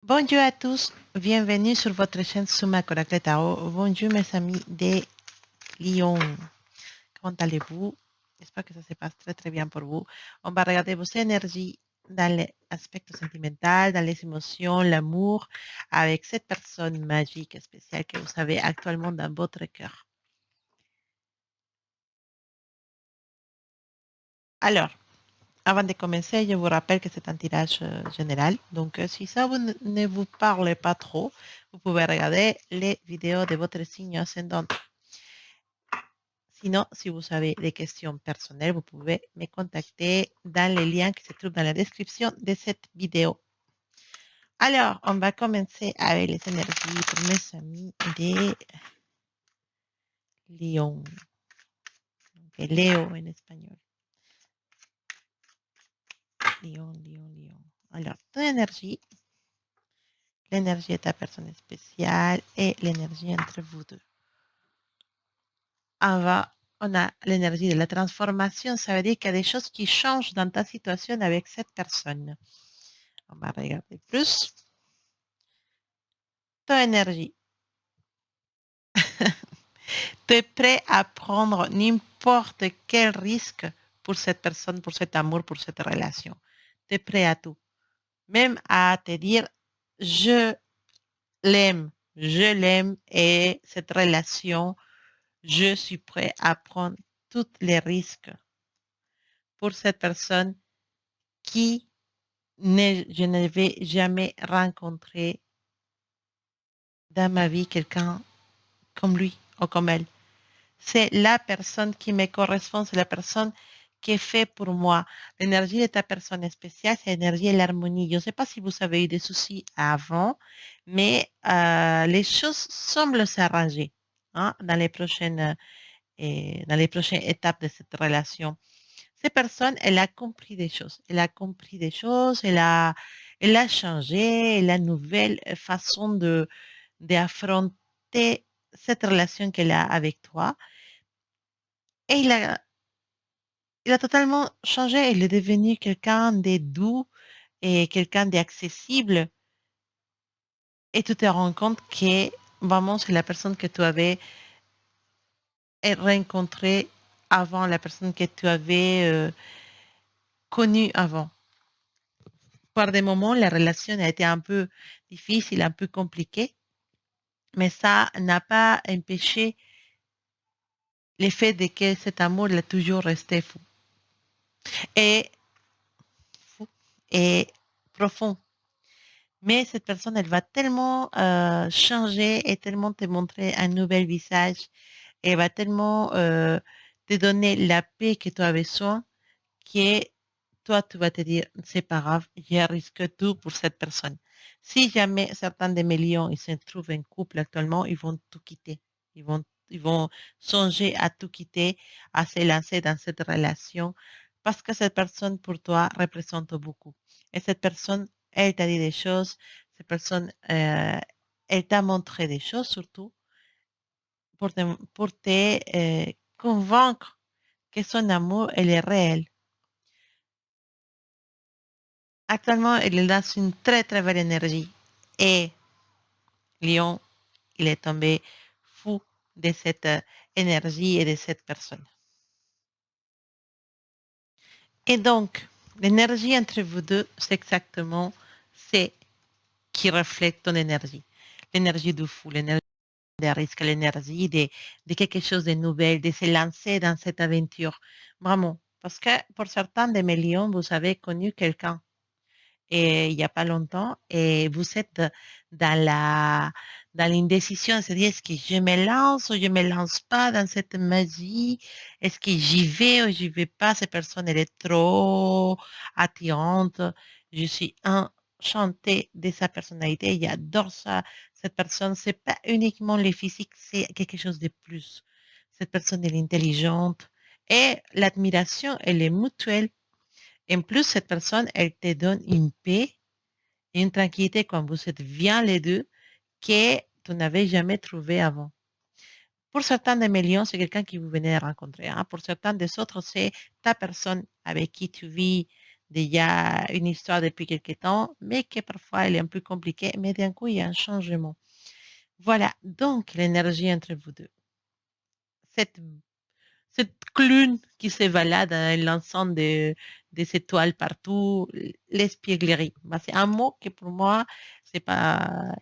Bonjour à tous, bienvenue sur votre chaîne Suma Coracle Tarot. Bonjour mes amis de Lyon. Comment allez-vous? J'espère que ça se passe très très bien pour vous. On va regarder vos énergies dans l'aspect sentimental, dans les émotions, l'amour, avec cette personne magique spéciale que vous avez actuellement dans votre cœur. Alors, avant de commencer, je vous rappelle que c'est un tirage général. Donc, si ça ne vous parle pas trop, vous pouvez regarder les vidéos de votre signe ascendant. Sinon, si vous avez des questions personnelles, vous pouvez me contacter dans les liens qui se trouvent dans la description de cette vidéo. Alors, on va commencer avec les énergies pour mes amis de Lion, de Léo en espagnol. Lion, Lion, Lion. Alors, ton énergie, l'énergie de ta personne spéciale et l'énergie entre vous deux. On a l'énergie de la transformation, ça veut dire qu'il y a des choses qui changent dans ta situation avec cette personne. On va regarder plus. Ton énergie. Tu es prêt à prendre n'importe quel risque pour cette personne, pour cet amour, pour cette relation. Tu es prêt à tout. Même à te dire, je l'aime et cette relation, je suis prêt à prendre tous les risques pour cette personne qui je ne vais jamais rencontrer dans ma vie quelqu'un comme lui ou comme elle. C'est la personne qui me correspond, c'est la personne qui est faite pour moi. L'énergie de ta personne spéciale, c'est l'énergie et l'harmonie. Je ne sais pas si vous avez eu des soucis avant, mais les choses semblent s'arranger hein, dans les prochaines étapes de cette relation. Cette personne, elle a compris des choses. Elle a compris des choses, elle a changé, elle a une nouvelle façon d'affronter cette relation qu'elle a avec toi. Et il a totalement changé. Il est devenu quelqu'un de doux et quelqu'un d'accessible. Et tu te rends compte que vraiment, c'est la personne que tu avais rencontrée avant, la personne que tu avais connue avant. Par des moments, la relation a été un peu difficile, un peu compliquée, mais ça n'a pas empêché l'effet de que cet amour il a toujours resté et, fou et profond. Mais cette personne, elle va tellement changer et tellement te montrer un nouvel visage. Et elle va tellement te donner la paix que tu as besoin que toi, tu vas te dire, c'est pas grave, je risque tout pour cette personne. Si jamais certains de mes lions ils se trouvent en couple actuellement, ils vont tout quitter. Ils vont songer à tout quitter, à se lancer dans cette relation parce que cette personne pour toi représente beaucoup. Et cette personne, elle t'a dit des choses, cette personne, elle t'a montré des choses surtout pour te convaincre que son amour, elle est réel. Actuellement, il est dans une très très belle énergie. Et Lion, il est tombé fou de cette énergie et de cette personne. Et donc, l'énergie entre vous deux, c'est exactement ce qui reflète ton énergie. L'énergie du fou, l'énergie des risques, l'énergie de quelque chose de nouvel, de se lancer dans cette aventure. Vraiment. Parce que pour certains de mes lions, vous avez connu quelqu'un et il n'y a pas longtemps et vous êtes dans l'indécision, c'est-à-dire est-ce que je me lance ou je me lance pas dans cette magie, est-ce que j'y vais ou j'y vais pas, cette personne elle est trop attirante, je suis enchantée de sa personnalité, j'adore ça, cette personne, c'est pas uniquement le physique, c'est quelque chose de plus. Cette personne elle est intelligente et l'admiration elle est mutuelle. En plus, cette personne, elle te donne une paix et une tranquillité quand vous êtes bien les deux que tu n'avais jamais trouvé avant. Pour certains de mes lions, c'est quelqu'un qui vous venait de rencontrer. Hein. Pour certains des autres, c'est ta personne avec qui tu vis déjà une histoire depuis quelque temps, mais que parfois elle est un peu compliquée, mais d'un coup, il y a un changement. Voilà, donc l'énergie entre vous deux. Cette, cette clune qui se balade dans l'ensemble des étoiles partout, l'espièglerie. Bah, c'est un mot que pour moi, c'est pas,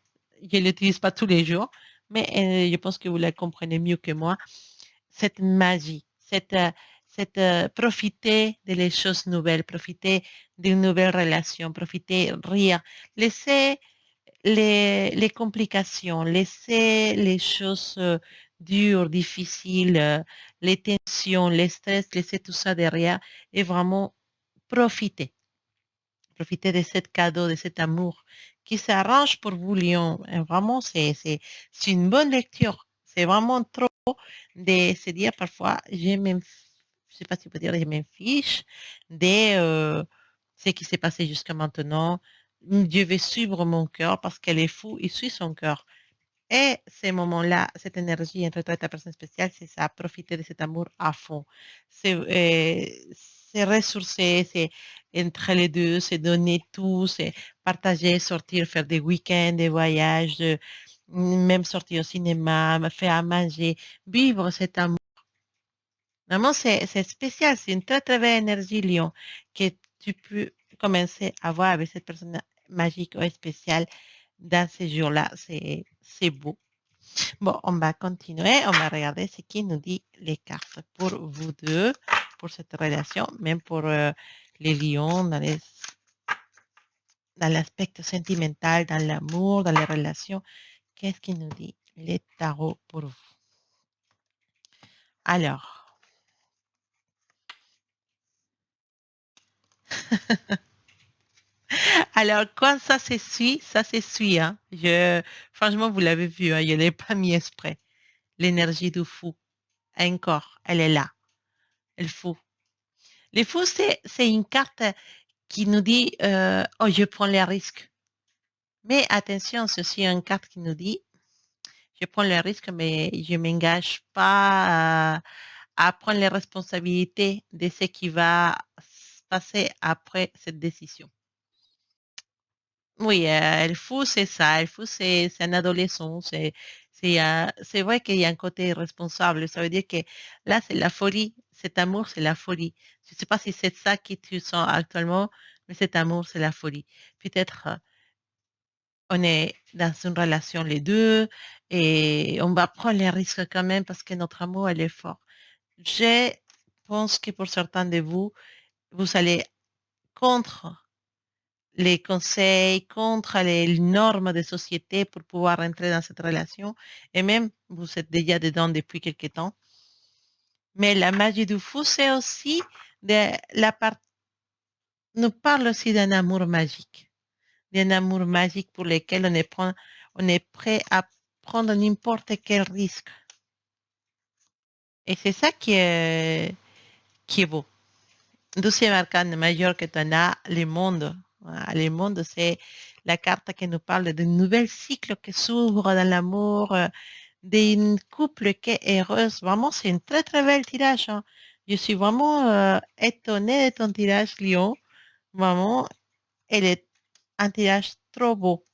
je l'utilise pas tous les jours, mais je pense que vous la comprenez mieux que moi. Cette magie, profiter de les choses nouvelles, profiter d'une nouvelle relation, profiter, rire, laisser les complications, laisser les choses dures, difficiles, les tensions, les stress, laisser tout ça derrière et vraiment profiter. Profiter de ce cadeau, de cet amour qui s'arrange pour vous, Lyon. Et vraiment, c'est une bonne lecture. C'est vraiment trop de se dire parfois, je sais pas si on peut dire, je m'en fiche de ce qui s'est passé jusqu'à maintenant. Dieu veut suivre mon cœur parce qu'elle est fou, il suit son cœur. Et ces moments-là, cette énergie entre toi et ta personne spéciale, c'est ça, profiter de cet amour à fond. C'est ressourcer, c'est entre les deux, c'est donner tout, c'est partager, sortir, faire des week-ends, des voyages, même sortir au cinéma, faire à manger, vivre cet amour. Vraiment, c'est spécial, c'est une très très belle énergie, Lion, que tu peux commencer à voir avec cette personne magique ou spéciale dans ces jours-là. C'est beau. Bon, on va continuer, on va regarder ce qui nous dit les cartes pour vous deux, pour cette relation, même pour les lions, dans l'aspect sentimental, dans l'amour, dans les relations. Qu'est-ce qui nous dit les tarots pour vous? Alors, alors quand ça s'essuie, hein. Franchement, vous l'avez vu, hein, je ne l'ai pas mis exprès. L'énergie du fou, encore, elle est là, elle fou. Les fous, c'est une carte qui nous dit, oh, je prends les risques. Mais attention, c'est aussi une carte qui nous dit, je prends le risque, mais je ne m'engage pas à prendre les responsabilités de ce qui va se passer après cette décision. Oui, le fou, c'est ça. Le fou, c'est un adolescent. C'est vrai qu'il y a un côté irresponsable. Ça veut dire que là, c'est la folie. Cet amour, c'est la folie. Je ne sais pas si c'est ça que tu sens actuellement, mais cet amour, c'est la folie. Peut-être on est dans une relation les deux et on va prendre les risques quand même parce que notre amour, elle est fort. Je pense que pour certains de vous, vous allez contre les conseils, contre les normes de société pour pouvoir entrer dans cette relation. Et même, vous êtes déjà dedans depuis quelque temps. Mais la magie du fou, c'est aussi de la part, nous parle aussi d'un amour magique. D'un amour magique pour lequel on est prêt à prendre n'importe quel risque. Et c'est ça qui est beau. Deuxième arcane majeur que tu as, le monde. Voilà, le monde, c'est la carte qui nous parle d'un nouvel cycle qui s'ouvre dans l'amour, d'un couple qui est heureuse. Vraiment, c'est une très, très belle tirage, hein. Je suis vraiment étonnée de ton tirage, Lyon. Vraiment, elle est un tirage trop beau.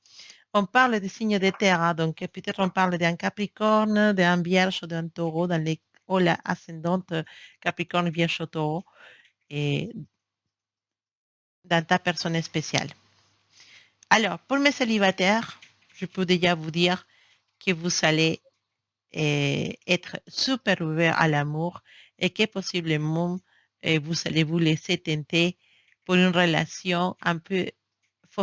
On parle des signes de terre, hein, donc peut-être on parle d'un Capricorne, d'un Vierge ou d'un Taureau dans les ou la ascendante Capricorne, Vierge ou Taureau et dans ta personne spéciale. Alors, pour mes célibataires, je peux déjà vous dire que vous allez être super ouvert à l'amour et que possiblement vous allez vous laisser tenter pour une relation un peu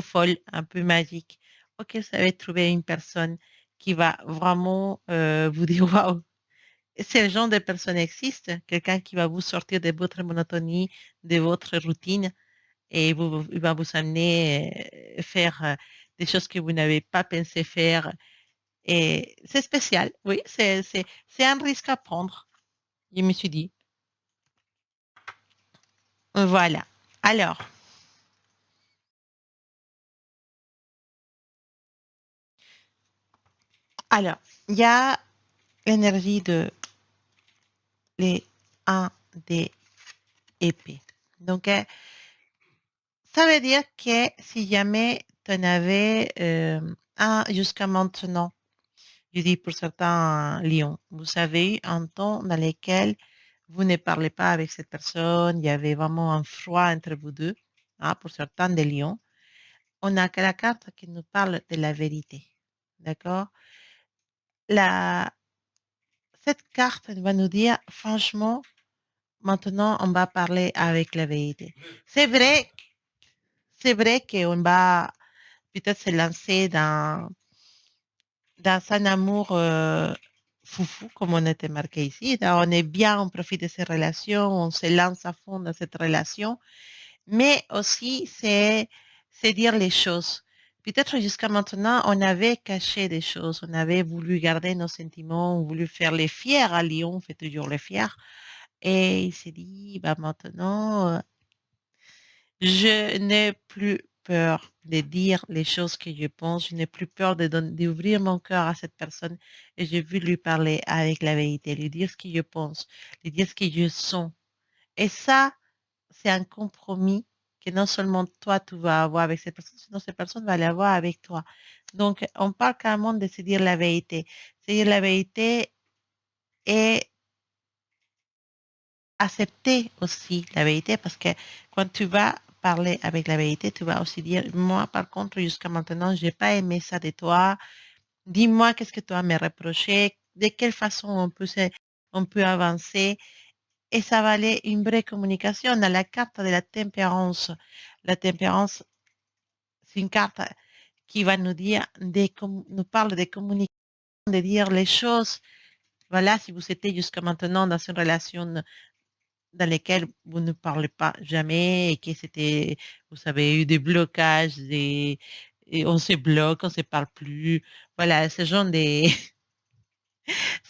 folle, un peu magique. Ok, vous allez trouver une personne qui va vraiment vous dire waouh, c'est le genre de personne existe, quelqu'un qui va vous sortir de votre monotonie, de votre routine et il va vous amener faire des choses que vous n'avez pas pensé faire. Et c'est spécial, oui, c'est un risque à prendre, je me suis dit. Voilà. Alors, alors, il y a l'énergie de les 1 des épées. Donc, Ça veut dire que si jamais tu en avais un jusqu'à maintenant, je dis pour certains lions, vous avez eu un temps dans lequel vous ne parlez pas avec cette personne, il y avait vraiment un froid entre vous deux, hein, pour certains des lions. On a que la carte qui nous parle de la vérité. D'accord? La, cette carte va nous dire, franchement, maintenant, on va parler avec la vérité. C'est vrai qu'on va peut-être se lancer dans un amour foufou, comme on était marqué ici. On est bien, on profite de ces relations, on se lance à fond dans cette relation, mais aussi c'est dire les choses. Peut-être jusqu'à maintenant, on avait caché des choses, on avait voulu garder nos sentiments, on voulu faire les fiers à Lyon, on fait toujours les fiers. Et il s'est dit, bah maintenant, je n'ai plus peur de dire les choses que je pense, je n'ai plus peur d'ouvrir mon cœur à cette personne et je veux lui parler avec la vérité, lui dire ce que je pense, lui dire ce que je sens. Et ça, c'est un compromis que non seulement toi, tu vas avoir avec cette personne, sinon cette personne va l'avoir avec toi. Donc, on parle carrément de se dire la vérité. Se dire la vérité et accepter aussi la vérité parce que quand tu vas parler avec la vérité, tu vas aussi dire, moi, par contre, jusqu'à maintenant, j'ai pas aimé ça de toi. Dis-moi qu'est-ce que tu as à me reprocher, de quelle façon on peut avancer. Et ça va aller une vraie communication. Dans la carte de la tempérance, c'est une carte qui va nous dire, nous parle de communication, de dire les choses. Voilà, si vous étiez jusqu'à maintenant dans une relation dans lesquelles vous ne parlez pas jamais et que c'était, vous avez eu des blocages et on se bloque, on se parle plus. Voilà, ce genre de,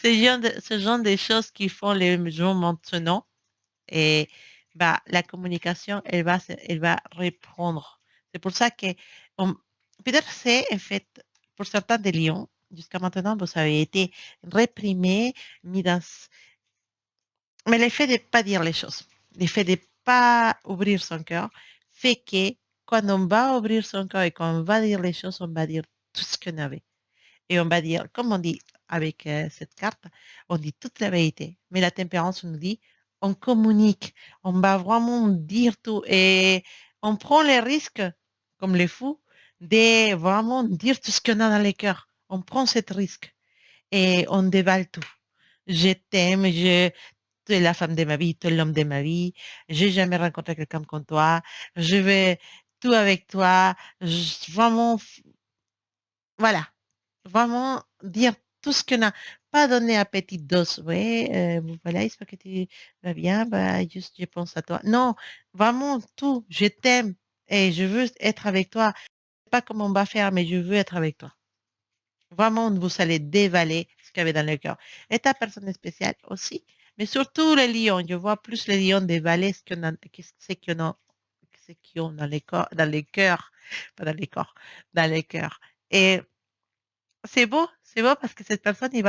ce genre de choses qui font les gens maintenant. Et bah, la communication, elle va reprendre. C'est pour ça que on- peut-être c'est en fait pour certains des lions, jusqu'à maintenant, vous avez été réprimés, mis dans, mais l'effet de ne pas dire les choses, l'effet de ne pas ouvrir son cœur, fait que quand on va ouvrir son cœur et quand on va dire les choses, on va dire tout ce qu'on avait. Et on va dire, comme on dit avec cette carte, on dit toute la vérité. Mais la tempérance nous dit, on communique, on va vraiment dire tout et on prend les risques, comme les fous, de vraiment dire tout ce qu'on a dans les cœurs. On prend ce risque et on déballe tout. Je t'aime, tu es la femme de ma vie, tu es l'homme de ma vie, j'ai jamais rencontré quelqu'un comme toi, je vais tout avec toi, vraiment, voilà, vraiment dire tout ce qu'on a, pas donner à petite dose, ouais, voilà, j'espère que tu vas bien, bah, juste je pense à toi. Non, vraiment tout, je t'aime et je veux être avec toi. Je sais pas comment on va faire, mais je veux être avec toi. Vraiment, vous allez dévaler ce qu'il y avait dans le cœur. Et ta personne spéciale aussi, mais surtout les lions. Je vois plus les lions dévaler ce qu'ils ont dans les cœurs, pas dans les corps, dans les cœurs. Et c'est beau parce que cette personne, il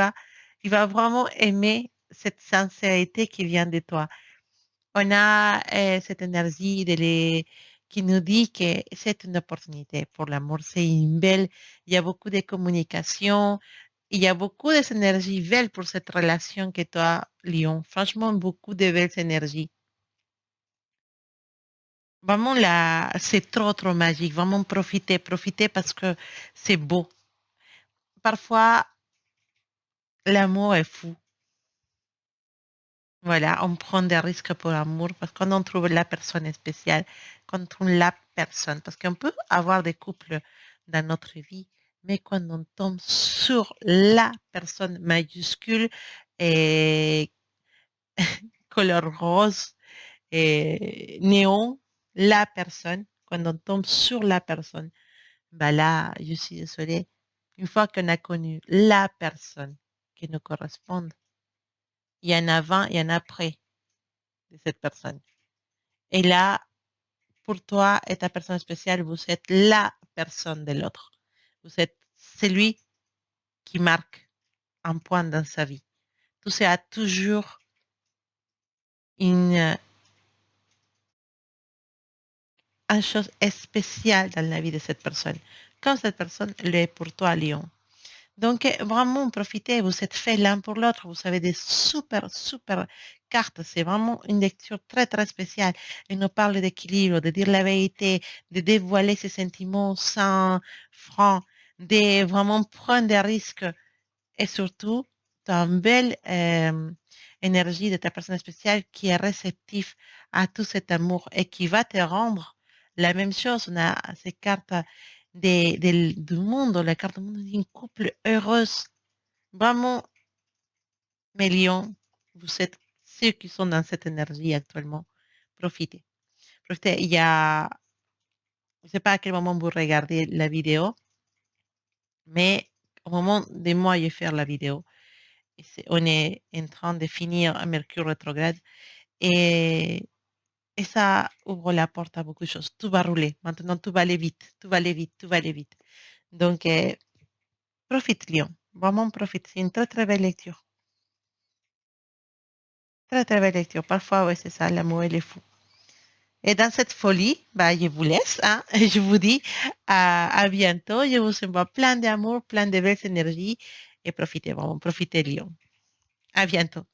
va vraiment aimer cette sincérité qui vient de toi. On a cette énergie qui nous dit que c'est une opportunité pour l'amour. C'est une belle, il y a beaucoup de communication, il y a beaucoup d'énergie belle pour cette relation que toi, Lyon. Franchement, beaucoup de belles énergies. Vraiment, là, c'est trop, trop magique. Vraiment, profitez, profitez parce que c'est beau. Parfois, l'amour est fou. Voilà, on prend des risques pour l'amour parce qu'on en trouve la personne spéciale, qu'on trouve la personne. Parce qu'on peut avoir des couples dans notre vie, mais quand on tombe sur la personne majuscule et couleur rose et néon, la personne, quand on tombe sur la personne, bah là, je suis désolée, une fois qu'on a connu la personne qui nous correspond, il y en a 20, il y en a après de cette personne. Et là, pour toi et ta personne spéciale, vous êtes la personne de l'autre. Vous êtes celui qui marque un point dans sa vie. Tout ça a toujours une, une chose spéciale dans la vie de cette personne, comme cette personne l'est pour toi, Lion. Donc, vraiment, profitez, vous êtes faits l'un pour l'autre, vous avez des super, super cartes. C'est vraiment une lecture très, très spéciale. Elle nous parle d'équilibre, de dire la vérité, de dévoiler ses sentiments sans francs, de vraiment prendre des risques et surtout, tu as une belle énergie de ta personne spéciale qui est réceptif à tout cet amour et qui va te rendre la même chose. On a ces cartes du monde, la carte du monde d'une couple heureuse. Vraiment, mes lions, vous êtes ceux qui sont dans cette énergie actuellement. Profitez. Profitez. Il y a, je ne sais pas à quel moment vous regardez la vidéo, mais au moment de moi de faire la vidéo, on est en train de finir un Mercure rétrograde et, et ça ouvre la porte à beaucoup de choses. Tout va rouler. Maintenant, tout va aller vite. Tout va aller vite. Tout va aller vite. Donc, profite, Lyon. Vraiment, profite. C'est une très, très belle lecture. Très, très belle lecture. Parfois, ouais, c'est ça, l'amour, il est fou. Et dans cette folie, bah, je vous laisse. Hein, et je vous dis à bientôt. Je vous envoie plein d'amour, plein de belles énergies et profitez vraiment. Profitez, Lyon. À bientôt.